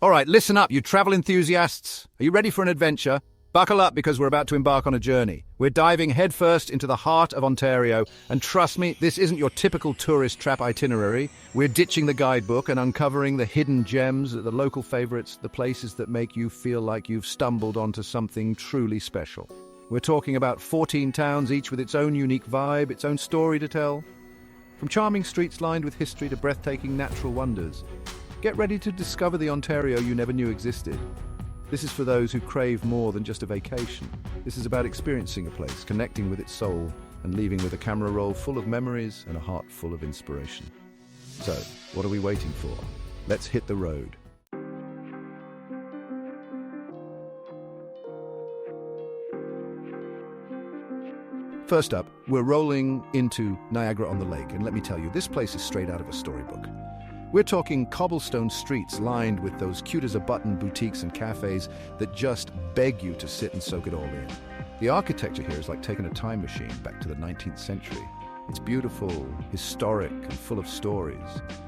All right, listen up, you travel enthusiasts. Are you ready for an adventure? Buckle up because we're about to embark on a journey. We're diving headfirst into the heart of Ontario, and trust me, this isn't your typical tourist trap itinerary. We're ditching the guidebook and uncovering the hidden gems, the local favorites, the places that make you feel like you've stumbled onto something truly special. We're talking about 14 towns, each with its own unique vibe, its own story to tell. From charming streets lined with history to breathtaking natural wonders. Get ready to discover the Ontario you never knew existed. This is for those who crave more than just a vacation. This is about experiencing a place, connecting with its soul, and leaving with a camera roll full of memories and a heart full of inspiration. So, what are we waiting for? Let's hit the road. First up, we're rolling into Niagara-on-the-Lake, and let me tell you, this place is straight out of a storybook. We're talking cobblestone streets lined with those cute-as-a-button boutiques and cafes that just beg you to sit and soak it all in. The architecture here is like taking a time machine back to the 19th century. It's beautiful, historic, and full of stories.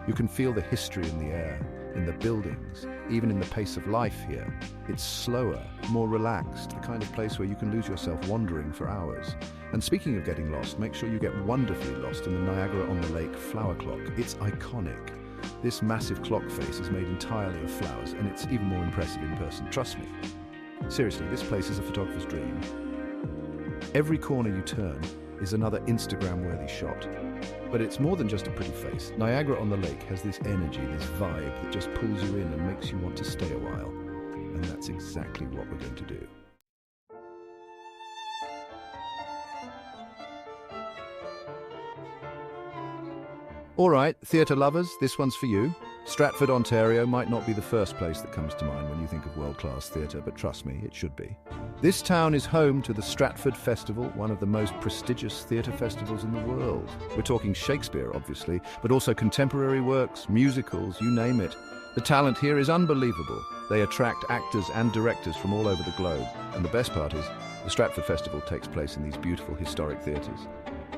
You can feel the history in the air, in the buildings, even in the pace of life here. It's slower, more relaxed, the kind of place where you can lose yourself wandering for hours. And speaking of getting lost, make sure you get wonderfully lost in the Niagara-on-the-Lake flower clock. It's iconic. This massive clock face is made entirely of flowers, and it's even more impressive in person, trust me. Seriously, this place is a photographer's dream. Every corner you turn is another Instagram-worthy shot. But it's more than just a pretty face. Niagara-on-the-Lake has this energy, this vibe that just pulls you in and makes you want to stay a while. And that's exactly what we're going to do. All right, theatre lovers, this one's for you. Stratford, Ontario might not be the first place that comes to mind when you think of world-class theatre, but trust me, it should be. This town is home to the Stratford Festival, one of the most prestigious theatre festivals in the world. We're talking Shakespeare, obviously, but also contemporary works, musicals, you name it. The talent here is unbelievable. They attract actors and directors from all over the globe. And the best part is, the Stratford Festival takes place in these beautiful historic theatres.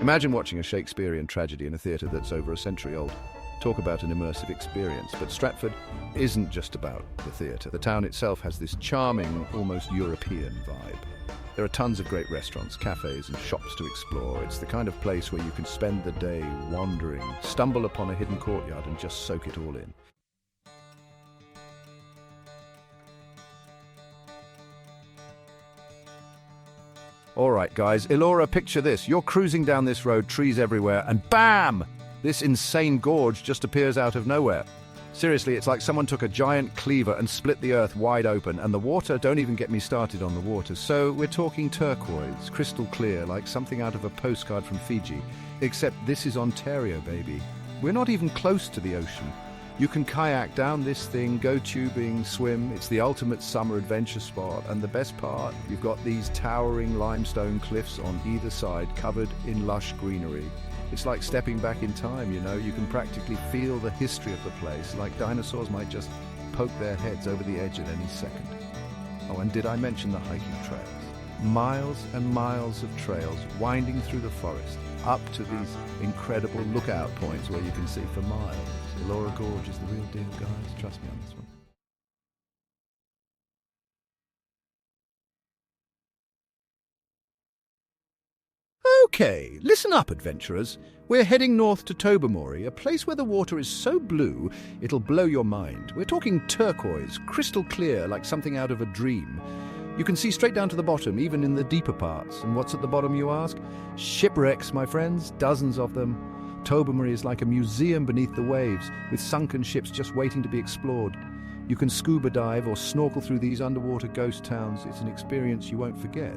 Imagine watching a Shakespearean tragedy in a theatre that's over a century old. Talk about an immersive experience. But Stratford isn't just about the theatre. The town itself has this charming, almost European vibe. There are tons of great restaurants, cafes, and shops to explore. It's the kind of place where you can spend the day wandering, stumble upon a hidden courtyard, and just soak it all in. All right, guys, Elora, picture this. You're cruising down this road, trees everywhere, and bam! This insane gorge just appears out of nowhere. Seriously, it's like someone took a giant cleaver and split the earth wide open, and the water, don't even get me started on the water. So we're talking turquoise, crystal clear, like something out of a postcard from Fiji. Except this is Ontario, baby. We're not even close to the ocean. You can kayak down this thing, go tubing, swim. It's the ultimate summer adventure spot. And the best part, you've got these towering limestone cliffs on either side covered in lush greenery. It's like stepping back in time, you know. You can practically feel the history of the place, like dinosaurs might just poke their heads over the edge at any second. Oh, and did I mention the hiking trails? Miles and miles of trails winding through the forest, up to these incredible lookout points where you can see for miles. Elora Gorge is the real deal, guys. Trust me on this one. Okay, listen up, adventurers. We're heading north to Tobermory, a place where the water is so blue, it'll blow your mind. We're talking turquoise, crystal clear, like something out of a dream. You can see straight down to the bottom, even in the deeper parts. And what's at the bottom, you ask? Shipwrecks, my friends, dozens of them. Tobermory is like a museum beneath the waves, with sunken ships just waiting to be explored. You can scuba dive or snorkel through these underwater ghost towns. It's an experience you won't forget.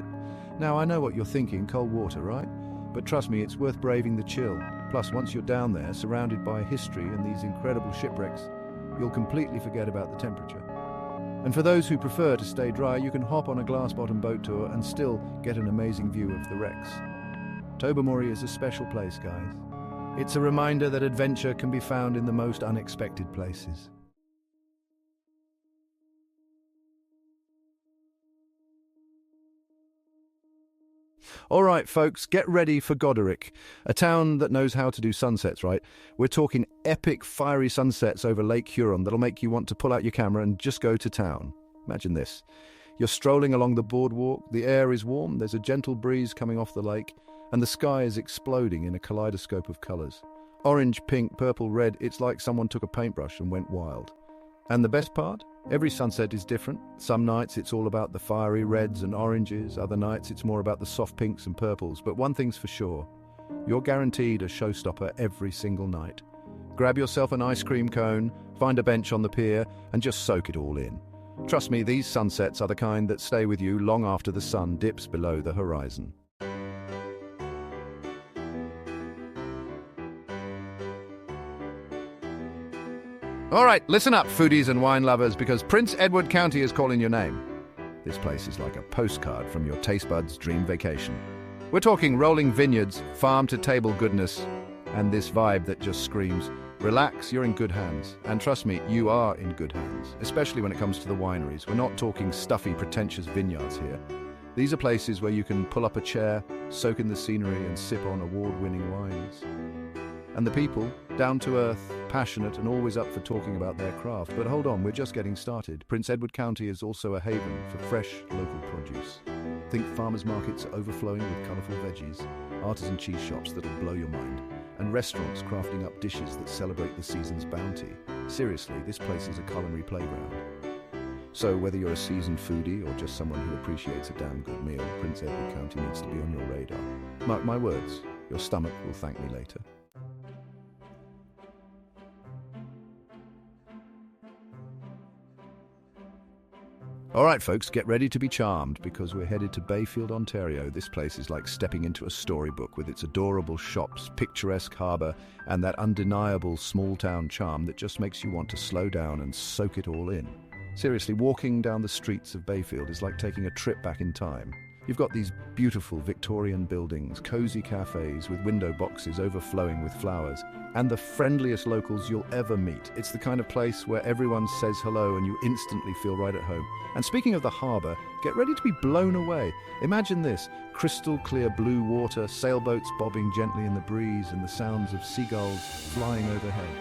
Now, I know what you're thinking, cold water, right? But trust me, it's worth braving the chill. Plus, once you're down there, surrounded by history and these incredible shipwrecks, you'll completely forget about the temperature. And for those who prefer to stay dry, you can hop on a glass-bottom boat tour and still get an amazing view of the wrecks. Tobermory is a special place, guys. It's a reminder that adventure can be found in the most unexpected places. All right, folks, get ready for Goderic, a town that knows how to do sunsets, right? We're talking epic, fiery sunsets over Lake Huron that'll make you want to pull out your camera and just go to town. Imagine this. You're strolling along the boardwalk, the air is warm, there's a gentle breeze coming off the lake, and the sky is exploding in a kaleidoscope of colours. Orange, pink, purple, red, it's like someone took a paintbrush and went wild. And the best part? Every sunset is different. Some nights it's all about the fiery reds and oranges, other nights it's more about the soft pinks and purples. But one thing's for sure, you're guaranteed a showstopper every single night. Grab yourself an ice cream cone, find a bench on the pier, and just soak it all in. Trust me, these sunsets are the kind that stay with you long after the sun dips below the horizon. All right, listen up, foodies and wine lovers, because Prince Edward County is calling your name. This place is like a postcard from your taste buds' dream vacation. We're talking rolling vineyards, farm-to-table goodness, and this vibe that just screams, relax, you're in good hands. And trust me, you are in good hands, especially when it comes to the wineries. We're not talking stuffy, pretentious vineyards here. These are places where you can pull up a chair, soak in the scenery, and sip on award-winning wines. And the people, down to earth, passionate, and always up for talking about their craft. But hold on, we're just getting started. Prince Edward County is also a haven for fresh, local produce. Think farmers markets overflowing with colourful veggies, artisan cheese shops that'll blow your mind, and restaurants crafting up dishes that celebrate the season's bounty. Seriously, this place is a culinary playground. So whether you're a seasoned foodie or just someone who appreciates a damn good meal, Prince Edward County needs to be on your radar. Mark my words, your stomach will thank me later. All right, folks, get ready to be charmed because we're headed to Bayfield, Ontario. This place is like stepping into a storybook with its adorable shops, picturesque harbour, and that undeniable small-town charm that just makes you want to slow down and soak it all in. Seriously, walking down the streets of Bayfield is like taking a trip back in time. You've got these beautiful Victorian buildings, cosy cafes with window boxes overflowing with flowers, and the friendliest locals you'll ever meet. It's the kind of place where everyone says hello and you instantly feel right at home. And speaking of the harbour, get ready to be blown away. Imagine this, crystal clear blue water, sailboats bobbing gently in the breeze, and the sounds of seagulls flying overhead.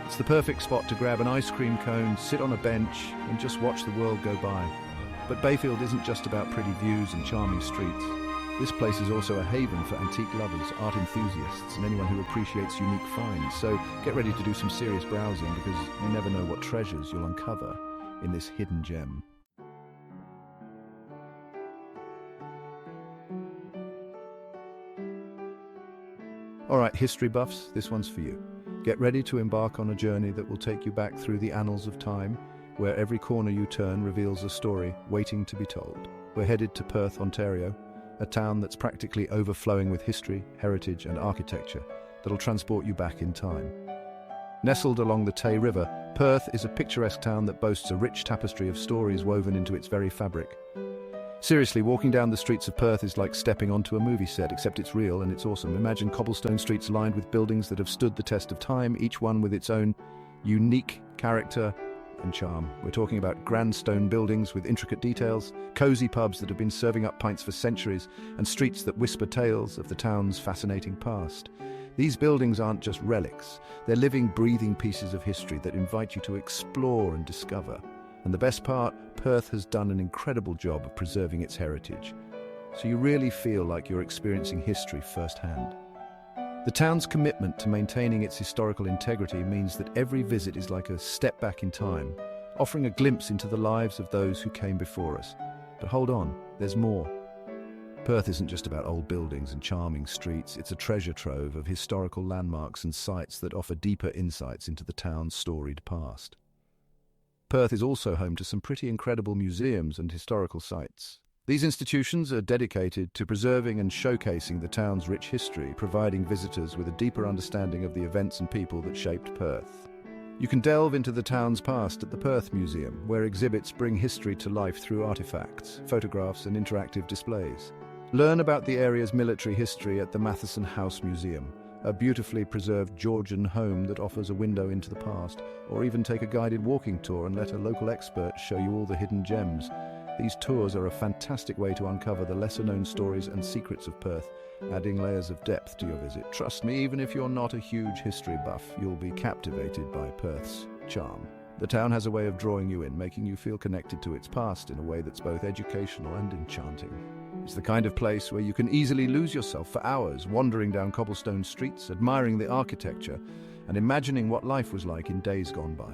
It's the perfect spot to grab an ice cream cone, sit on a bench, and just watch the world go by. But Bayfield isn't just about pretty views and charming streets. This place is also a haven for antique lovers, art enthusiasts, and anyone who appreciates unique finds. So get ready to do some serious browsing because you never know what treasures you'll uncover in this hidden gem. All right, history buffs, this one's for you. Get ready to embark on a journey that will take you back through the annals of time, where every corner you turn reveals a story waiting to be told. We're headed to Perth, Ontario, a town that's practically overflowing with history, heritage, and architecture that'll transport you back in time. Nestled along the Tay River, Perth is a picturesque town that boasts a rich tapestry of stories woven into its very fabric. Seriously, walking down the streets of Perth is like stepping onto a movie set, except it's real and it's awesome. Imagine cobblestone streets lined with buildings that have stood the test of time, each one with its own unique character and charm. We're talking about grand stone buildings with intricate details, cosy pubs that have been serving up pints for centuries, and streets that whisper tales of the town's fascinating past. These buildings aren't just relics, they're living, breathing pieces of history that invite you to explore and discover. And the best part, Perth has done an incredible job of preserving its heritage, so you really feel like you're experiencing history firsthand. The town's commitment to maintaining its historical integrity means that every visit is like a step back in time, offering a glimpse into the lives of those who came before us. But hold on, there's more. Perth isn't just about old buildings and charming streets, it's a treasure trove of historical landmarks and sites that offer deeper insights into the town's storied past. Perth is also home to some pretty incredible museums and historical sites. These institutions are dedicated to preserving and showcasing the town's rich history, providing visitors with a deeper understanding of the events and people that shaped Perth. You can delve into the town's past at the Perth Museum, where exhibits bring history to life through artifacts, photographs, and interactive displays. Learn about the area's military history at the Matheson House Museum, a beautifully preserved Georgian home that offers a window into the past, or even take a guided walking tour and let a local expert show you all the hidden gems. These tours are a fantastic way to uncover the lesser-known stories and secrets of Perth, adding layers of depth to your visit. Trust me, even if you're not a huge history buff, you'll be captivated by Perth's charm. The town has a way of drawing you in, making you feel connected to its past in a way that's both educational and enchanting. It's the kind of place where you can easily lose yourself for hours, wandering down cobblestone streets, admiring the architecture, and imagining what life was like in days gone by.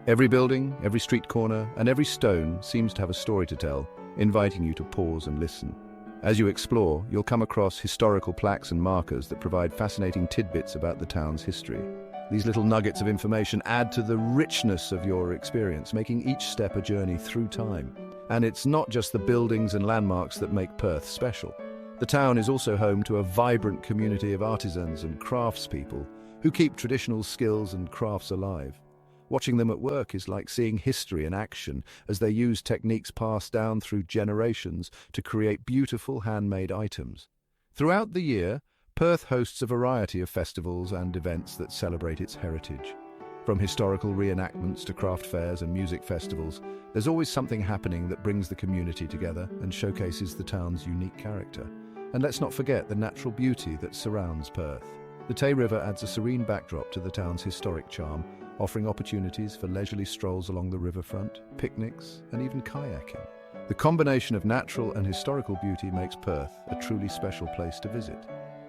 Every building, every street corner, and every stone seems to have a story to tell, inviting you to pause and listen. As you explore, you'll come across historical plaques and markers that provide fascinating tidbits about the town's history. These little nuggets of information add to the richness of your experience, making each step a journey through time. And it's not just the buildings and landmarks that make Perth special. The town is also home to a vibrant community of artisans and craftspeople who keep traditional skills and crafts alive. Watching them at work is like seeing history in action as they use techniques passed down through generations to create beautiful handmade items. Throughout the year, Perth hosts a variety of festivals and events that celebrate its heritage. From historical reenactments to craft fairs and music festivals, there's always something happening that brings the community together and showcases the town's unique character. And let's not forget the natural beauty that surrounds Perth. The Tay River adds a serene backdrop to the town's historic charm, offering opportunities for leisurely strolls along the riverfront, picnics, and even kayaking. The combination of natural and historical beauty makes Perth a truly special place to visit.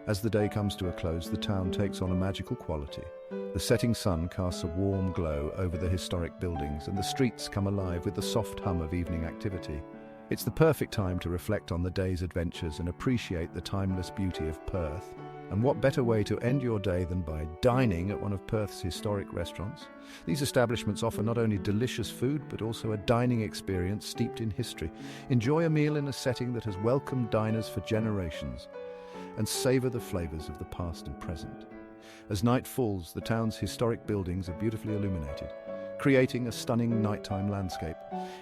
As the day comes to a close, the town takes on a magical quality. The setting sun casts a warm glow over the historic buildings, and the streets come alive with the soft hum of evening activity. It's the perfect time to reflect on the day's adventures and appreciate the timeless beauty of Perth. And what better way to end your day than by dining at one of Perth's historic restaurants? These establishments offer not only delicious food, but also a dining experience steeped in history. Enjoy a meal in a setting that has welcomed diners for generations, and savor the flavors of the past and present. As night falls, the town's historic buildings are beautifully illuminated, creating a stunning nighttime landscape.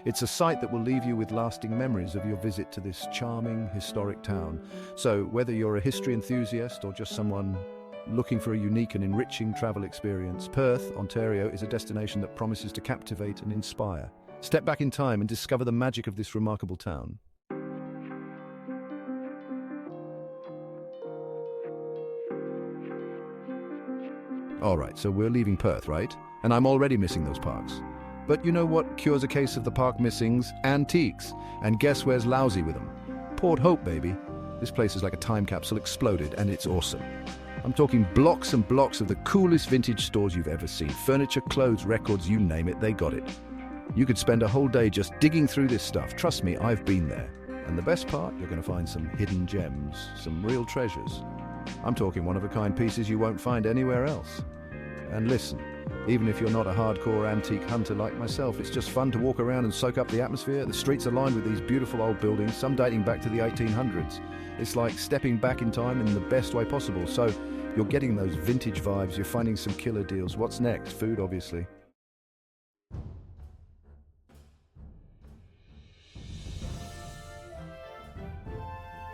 It's a sight that will leave you with lasting memories of your visit to this charming, historic town. So, whether you're a history enthusiast or just someone looking for a unique and enriching travel experience, Perth, Ontario is a destination that promises to captivate and inspire. Step back in time and discover the magic of this remarkable town. All right, so we're leaving Perth, right? And I'm already missing those parks. But you know what cures a case of the park missings? Antiques. And guess where's lousy with them? Port Hope, baby. This place is like a time capsule exploded, and it's awesome. I'm talking blocks and blocks of the coolest vintage stores you've ever seen. Furniture, clothes, records, you name it, they got it. You could spend a whole day just digging through this stuff. Trust me, I've been there. And the best part, you're going to find some hidden gems, some real treasures. I'm talking one-of-a-kind pieces you won't find anywhere else. And listen, even if you're not a hardcore antique hunter like myself, it's just fun to walk around and soak up the atmosphere. The streets are lined with these beautiful old buildings, some dating back to the 1800s. It's like stepping back in time in the best way possible. So you're getting those vintage vibes, you're finding some killer deals. What's next? Food, obviously.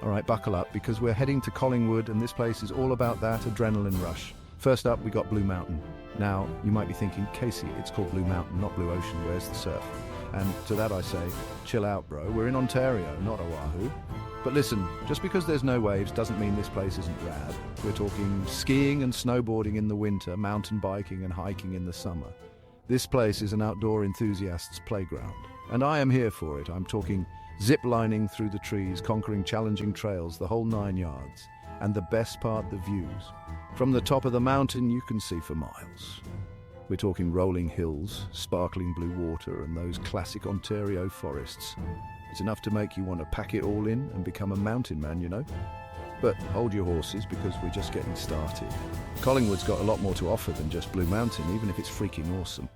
All right, buckle up, because we're heading to Collingwood, and this place is all about that adrenaline rush. First up, we got Blue Mountain. Now, you might be thinking, Casey, it's called Blue Mountain, not Blue Ocean. Where's the surf? And to that I say, chill out, bro. We're in Ontario, not Oahu. But listen, just because there's no waves doesn't mean this place isn't rad. We're talking skiing and snowboarding in the winter, mountain biking and hiking in the summer. This place is an outdoor enthusiast's playground, and I am here for it. I'm talking zip-lining through the trees, conquering challenging trails, the whole 9 yards. And the best part, the views. From the top of the mountain, you can see for miles. We're talking rolling hills, sparkling blue water, and those classic Ontario forests. It's enough to make you want to pack it all in and become a mountain man, you know? But hold your horses, because we're just getting started. Collingwood's got a lot more to offer than just Blue Mountain, even if it's freaking awesome.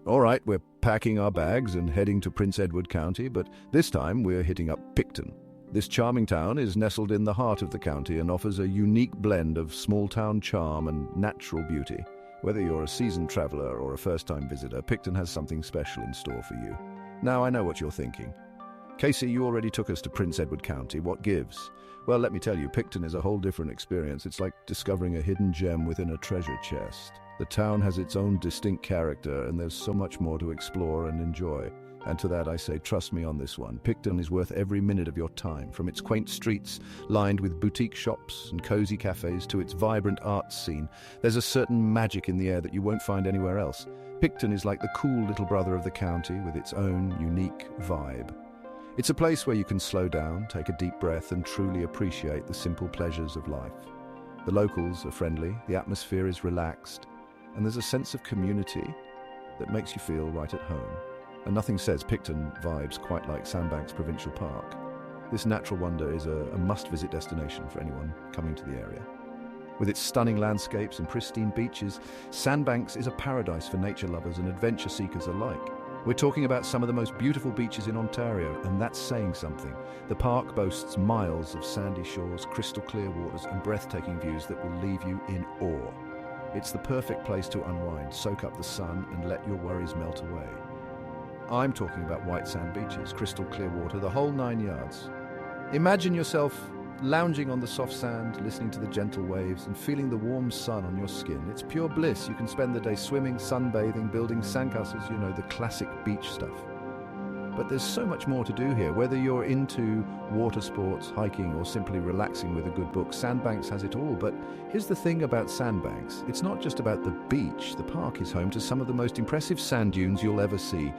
All right, we're packing our bags and heading to Prince Edward County, but this time we're hitting up Picton. This charming town is nestled in the heart of the county and offers a unique blend of small-town charm and natural beauty. Whether you're a seasoned traveler or a first-time visitor, Picton has something special in store for you. Now I know what you're thinking. Casey, you already took us to Prince Edward County. What gives? Well, let me tell you, Picton is a whole different experience. It's like discovering a hidden gem within a treasure chest. The town has its own distinct character, and there's so much more to explore and enjoy. And to that I say, trust me on this one. Picton is worth every minute of your time, from its quaint streets lined with boutique shops and cozy cafes to its vibrant arts scene. There's a certain magic in the air that you won't find anywhere else. Picton is like the cool little brother of the county with its own unique vibe. It's a place where you can slow down, take a deep breath, and truly appreciate the simple pleasures of life. The locals are friendly, the atmosphere is relaxed, and there's a sense of community that makes you feel right at home. And nothing says Picton vibes quite like Sandbanks Provincial Park. This natural wonder is a must-visit destination for anyone coming to the area. With its stunning landscapes and pristine beaches, Sandbanks is a paradise for nature lovers and adventure seekers alike. We're talking about some of the most beautiful beaches in Ontario, and that's saying something. The park boasts miles of sandy shores, crystal clear waters, and breathtaking views that will leave you in awe. It's the perfect place to unwind, soak up the sun, and let your worries melt away. I'm talking about white sand beaches, crystal clear water, the whole 9 yards. Imagine yourself lounging on the soft sand, listening to the gentle waves, and feeling the warm sun on your skin. It's pure bliss. You can spend the day swimming, sunbathing, building sandcastles, you know, the classic beach stuff. But there's so much more to do here. Whether you're into water sports, hiking, or simply relaxing with a good book, Sandbanks has it all. But here's the thing about Sandbanks. It's not just about the beach. The park is home to some of the most impressive sand dunes you'll ever see.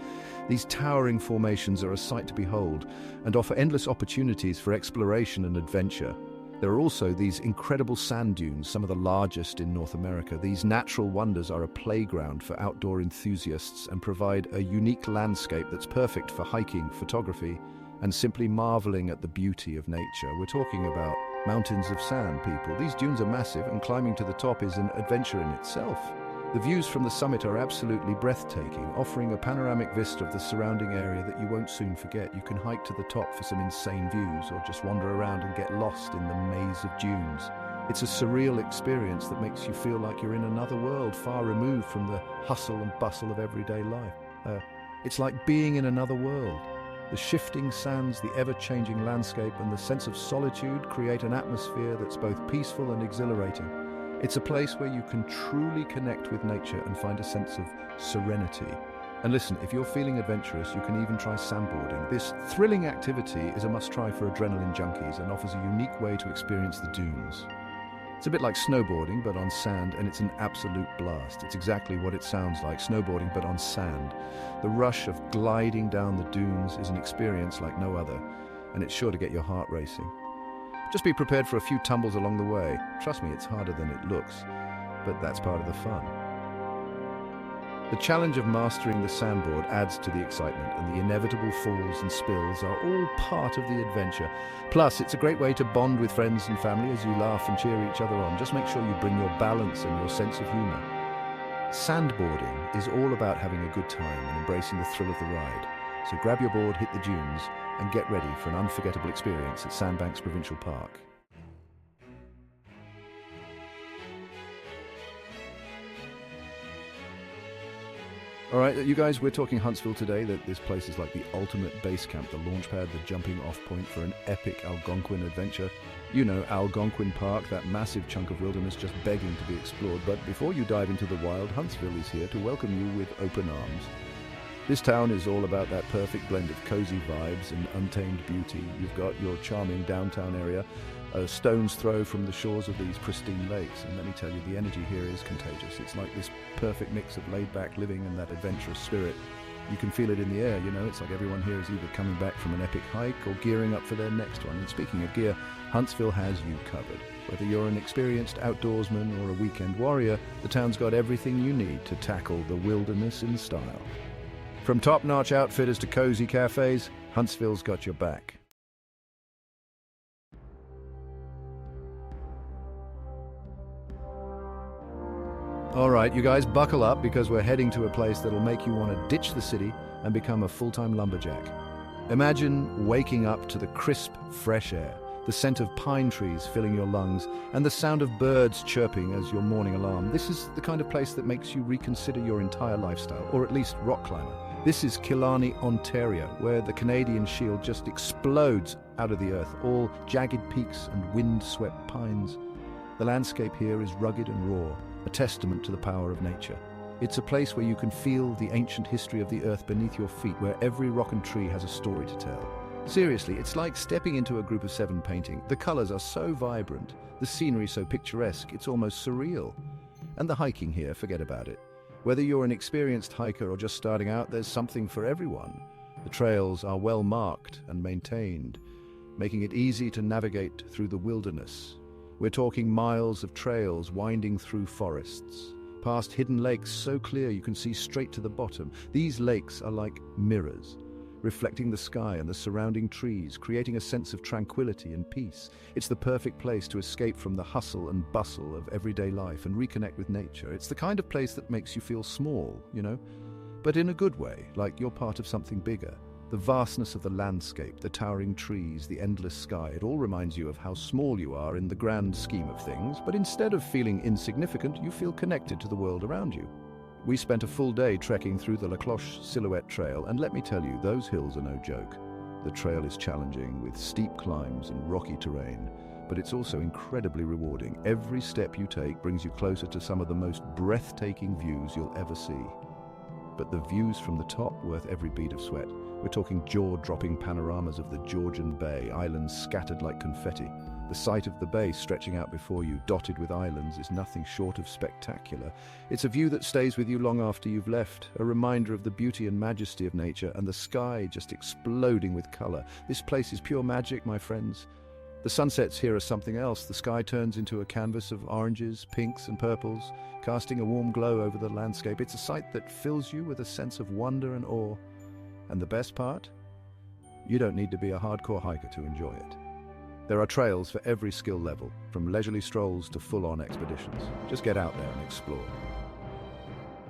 These towering formations are a sight to behold and offer endless opportunities for exploration and adventure. There are also these incredible sand dunes, some of the largest in North America. These natural wonders are a playground for outdoor enthusiasts and provide a unique landscape that's perfect for hiking, photography, and simply marveling at the beauty of nature. We're talking about mountains of sand, people. These dunes are massive, and climbing to the top is an adventure in itself. The views from the summit are absolutely breathtaking, offering a panoramic vista of the surrounding area that you won't soon forget. You can hike to the top for some insane views, or just wander around and get lost in the maze of dunes. It's a surreal experience that makes you feel like you're in another world, far removed from the hustle and bustle of everyday life. It's like being in another world. The shifting sands, the ever-changing landscape, and the sense of solitude create an atmosphere that's both peaceful and exhilarating. It's a place where you can truly connect with nature and find a sense of serenity. And listen, if you're feeling adventurous, you can even try sandboarding. This thrilling activity is a must-try for adrenaline junkies and offers a unique way to experience the dunes. It's a bit like snowboarding, but on sand, and it's an absolute blast. It's exactly what it sounds like, snowboarding, but on sand. The rush of gliding down the dunes is an experience like no other, and it's sure to get your heart racing. Just be prepared for a few tumbles along the way. Trust me, it's harder than it looks, but that's part of the fun. The challenge of mastering the sandboard adds to the excitement, and the inevitable falls and spills are all part of the adventure. Plus, it's a great way to bond with friends and family as you laugh and cheer each other on. Just make sure you bring your balance and your sense of humor. Sandboarding is all about having a good time and embracing the thrill of the ride. So grab your board, hit the dunes, and get ready for an unforgettable experience at Sandbanks Provincial Park. All right, you guys, we're talking Huntsville today. That this place is like the ultimate base camp, the launch pad, the jumping off point for an epic Algonquin adventure. You know, Algonquin Park, that massive chunk of wilderness just begging to be explored. But before you dive into the wild, Huntsville is here to welcome you with open arms. This town is all about that perfect blend of cozy vibes and untamed beauty. You've got your charming downtown area, a stone's throw from the shores of these pristine lakes. And let me tell you, the energy here is contagious. It's like this perfect mix of laid-back living and that adventurous spirit. You can feel it in the air, you know. It's like everyone here is either coming back from an epic hike or gearing up for their next one. And speaking of gear, Huntsville has you covered. Whether you're an experienced outdoorsman or a weekend warrior, the town's got everything you need to tackle the wilderness in style. From top-notch outfitters to cozy cafes, Huntsville's got your back. All right, you guys, buckle up because we're heading to a place that'll make you want to ditch the city and become a full-time lumberjack. Imagine waking up to the crisp, fresh air, the scent of pine trees filling your lungs, and the sound of birds chirping as your morning alarm. This is the kind of place that makes you reconsider your entire lifestyle, or at least rock climber. This is Killarney, Ontario, where the Canadian Shield just explodes out of the earth, all jagged peaks and wind-swept pines. The landscape here is rugged and raw, a testament to the power of nature. It's a place where you can feel the ancient history of the earth beneath your feet, where every rock and tree has a story to tell. Seriously, it's like stepping into a group of 7 painting. The colors are so vibrant, the scenery so picturesque, it's almost surreal. And the hiking here, forget about it. Whether you're an experienced hiker or just starting out, there's something for everyone. The trails are well marked and maintained, making it easy to navigate through the wilderness. We're talking miles of trails winding through forests, past hidden lakes so clear you can see straight to the bottom. These lakes are like mirrors, reflecting the sky and the surrounding trees, creating a sense of tranquility and peace. It's the perfect place to escape from the hustle and bustle of everyday life and reconnect with nature. It's the kind of place that makes you feel small, but in a good way, like you're part of something bigger. The vastness of the landscape, the towering trees, the endless sky, it all reminds you of how small you are in the grand scheme of things, but instead of feeling insignificant, you feel connected to the world around you. We spent a full day trekking through the La Cloche Silhouette Trail, and let me tell you, those hills are no joke. The trail is challenging, with steep climbs and rocky terrain, but it's also incredibly rewarding. Every step you take brings you closer to some of the most breathtaking views you'll ever see. But the views from the top, worth every bead of sweat. We're talking jaw-dropping panoramas of the Georgian Bay, islands scattered like confetti. The sight of the bay stretching out before you, dotted with islands, is nothing short of spectacular. It's a view that stays with you long after you've left, a reminder of the beauty and majesty of nature, and the sky just exploding with color. This place is pure magic, my friends. The sunsets here are something else. The sky turns into a canvas of oranges, pinks, and purples, casting a warm glow over the landscape. It's a sight that fills you with a sense of wonder and awe. And the best part? You don't need to be a hardcore hiker to enjoy it. There are trails for every skill level, from leisurely strolls to full-on expeditions. Just get out there and explore.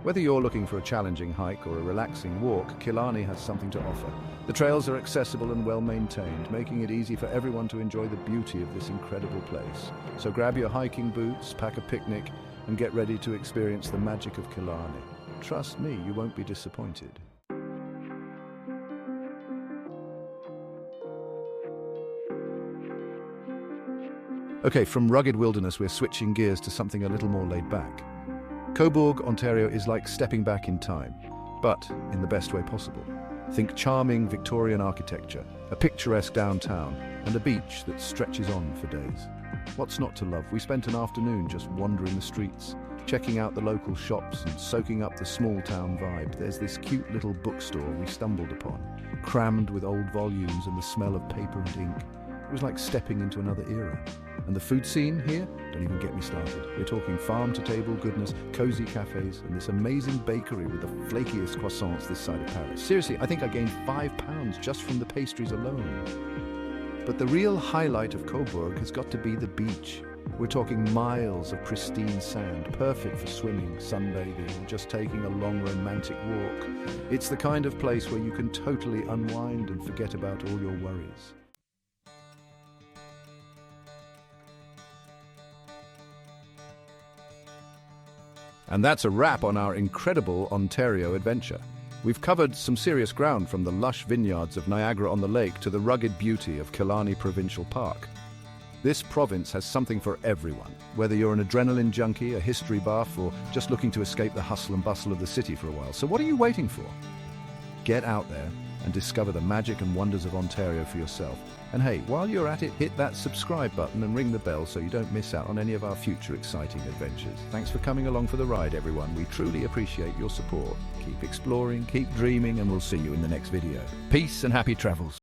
Whether you're looking for a challenging hike or a relaxing walk, Killarney has something to offer. The trails are accessible and well-maintained, making it easy for everyone to enjoy the beauty of this incredible place. So grab your hiking boots, pack a picnic, and get ready to experience the magic of Killarney. Trust me, you won't be disappointed. Okay, from rugged wilderness, we're switching gears to something a little more laid back. Cobourg, Ontario is like stepping back in time, but in the best way possible. Think charming Victorian architecture, a picturesque downtown, and a beach that stretches on for days. What's not to love? We spent an afternoon just wandering the streets, checking out the local shops and soaking up the small town vibe. There's this cute little bookstore we stumbled upon, crammed with old volumes and the smell of paper and ink. It was like stepping into another era. And the food scene here? Don't even get me started. We're talking farm-to-table goodness, cozy cafes, and this amazing bakery with the flakiest croissants this side of Paris. Seriously, I think I gained 5 pounds just from the pastries alone. But the real highlight of Cobourg has got to be the beach. We're talking miles of pristine sand, perfect for swimming, sunbathing, or just taking a long romantic walk. It's the kind of place where you can totally unwind and forget about all your worries. And that's a wrap on our incredible Ontario adventure. We've covered some serious ground, from the lush vineyards of Niagara-on-the-Lake to the rugged beauty of Killarney Provincial Park. This province has something for everyone, whether you're an adrenaline junkie, a history buff, or just looking to escape the hustle and bustle of the city for a while. So what are you waiting for? Get out there and discover the magic and wonders of Ontario for yourself. And hey, while you're at it, hit that subscribe button and ring the bell so you don't miss out on any of our future exciting adventures. Thanks for coming along for the ride, everyone. We truly appreciate your support. Keep exploring, keep dreaming, and we'll see you in the next video. Peace and happy travels.